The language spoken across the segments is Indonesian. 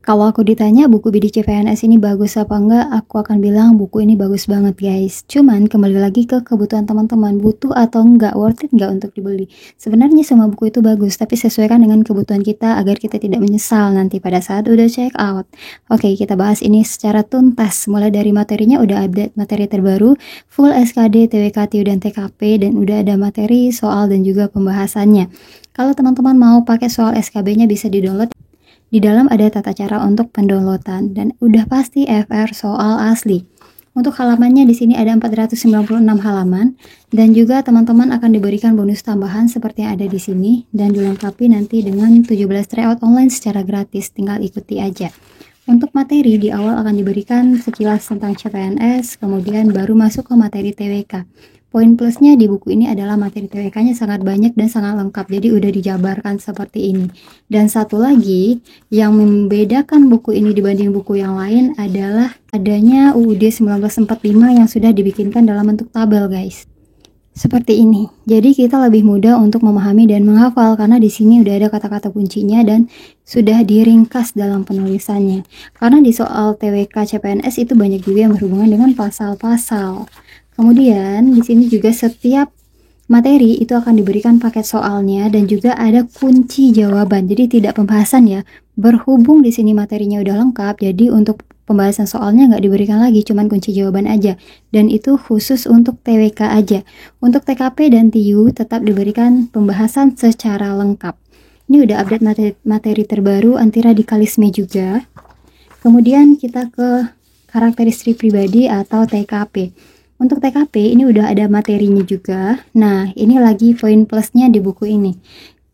Kalau aku ditanya buku bidik CPNS ini bagus apa enggak, aku akan bilang buku ini bagus banget guys. Cuman kembali lagi ke kebutuhan teman-teman, butuh atau enggak, worth it enggak untuk dibeli. Sebenarnya semua buku itu bagus, tapi sesuaikan dengan kebutuhan kita agar kita tidak menyesal nanti pada saat udah check out. Oke, kita bahas ini secara tuntas. Mulai dari materinya udah update materi terbaru, full SKD, TWK, TIU, dan TKP, dan udah ada materi, soal, dan juga pembahasannya. Kalau teman-teman mau pakai soal SKB-nya bisa di-download. Di dalam ada tata cara untuk pendownloadan dan udah pasti FR soal asli. Untuk halamannya di sini ada 496 halaman dan juga teman-teman akan diberikan bonus tambahan seperti yang ada di sini dan dilengkapi nanti dengan 17 tryout online secara gratis, tinggal ikuti aja. Untuk materi di awal akan diberikan sekilas tentang CPNS, kemudian baru masuk ke materi TWK. Poin plusnya di buku ini adalah materi TWK-nya sangat banyak dan sangat lengkap, jadi udah dijabarkan seperti ini. Dan satu lagi yang membedakan buku ini dibanding buku yang lain adalah adanya UUD 1945 yang sudah dibikinkan dalam bentuk tabel guys. Seperti ini. Jadi kita lebih mudah untuk memahami dan menghafal karena di sini udah ada kata-kata kuncinya dan sudah diringkas dalam penulisannya. Karena di soal TWK CPNS itu banyak juga yang berhubungan dengan pasal-pasal. Kemudian di sini juga setiap materi itu akan diberikan paket soalnya dan juga ada kunci jawaban. Jadi tidak pembahasan ya. Berhubung di sini materinya udah lengkap, jadi untuk pembahasan soalnya nggak diberikan lagi, cuman kunci jawaban aja. Dan itu khusus untuk TWK aja. Untuk TKP dan TIU tetap diberikan pembahasan secara lengkap. Ini udah update materi terbaru anti radikalisme juga. Kemudian kita ke karakteristik pribadi atau TKP. Untuk TKP ini udah ada materinya juga. Nah, ini lagi poin plusnya di buku ini.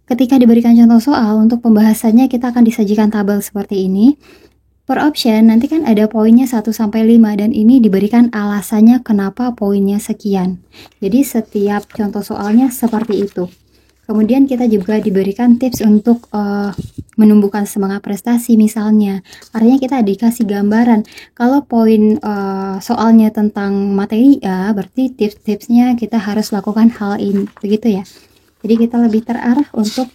Ketika diberikan contoh soal, untuk pembahasannya kita akan disajikan tabel seperti ini. Per option nanti kan ada poinnya 1-5 dan ini diberikan alasannya kenapa poinnya sekian. Jadi setiap contoh soalnya seperti itu. Kemudian kita juga diberikan tips untuk menumbuhkan semangat prestasi misalnya. Artinya kita dikasih gambaran. Kalau poin soalnya tentang materi ya, berarti tips-tipsnya kita harus lakukan hal ini. Begitu ya. Jadi kita lebih terarah untuk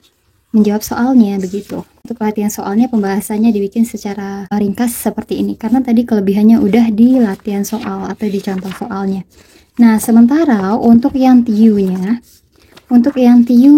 menjawab soalnya begitu. Untuk latihan soalnya pembahasannya dibikin secara ringkas seperti ini. Karena tadi kelebihannya udah di latihan soal atau di contoh soalnya. Nah, sementara untuk yang TIU-nya,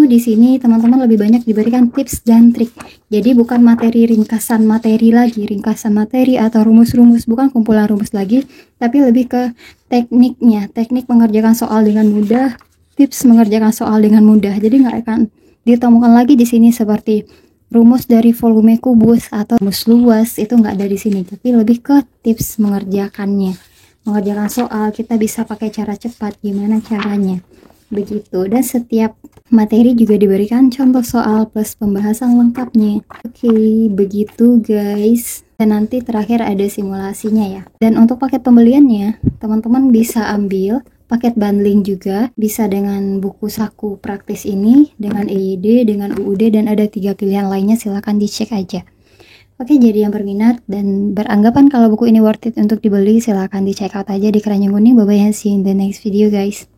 di sini teman-teman lebih banyak diberikan tips dan trik. Jadi bukan materi ringkasan materi lagi, ringkasan materi atau rumus-rumus, bukan kumpulan rumus lagi, tapi lebih ke tekniknya, teknik mengerjakan soal dengan mudah, tips mengerjakan soal dengan mudah. Jadi nggak akan ditemukan lagi di sini seperti rumus dari volume kubus atau rumus luas, itu nggak ada di sini, tapi lebih ke tips mengerjakannya. Mengerjakan soal kita bisa pakai cara cepat, gimana caranya. Begitu, dan setiap materi juga diberikan contoh soal plus pembahasan lengkapnya. Oke, begitu guys. Dan nanti terakhir ada simulasinya ya. Dan untuk paket pembeliannya, teman-teman bisa ambil paket bundling juga, bisa dengan buku saku praktis ini, dengan EYD, dengan UUD, dan ada 3 pilihan lainnya, silahkan dicek aja. Oke, jadi yang berminat dan beranggapan kalau buku ini worth it untuk dibeli, silahkan di check out aja di Keranjang Kuning. Bye bye and see you in the next video guys.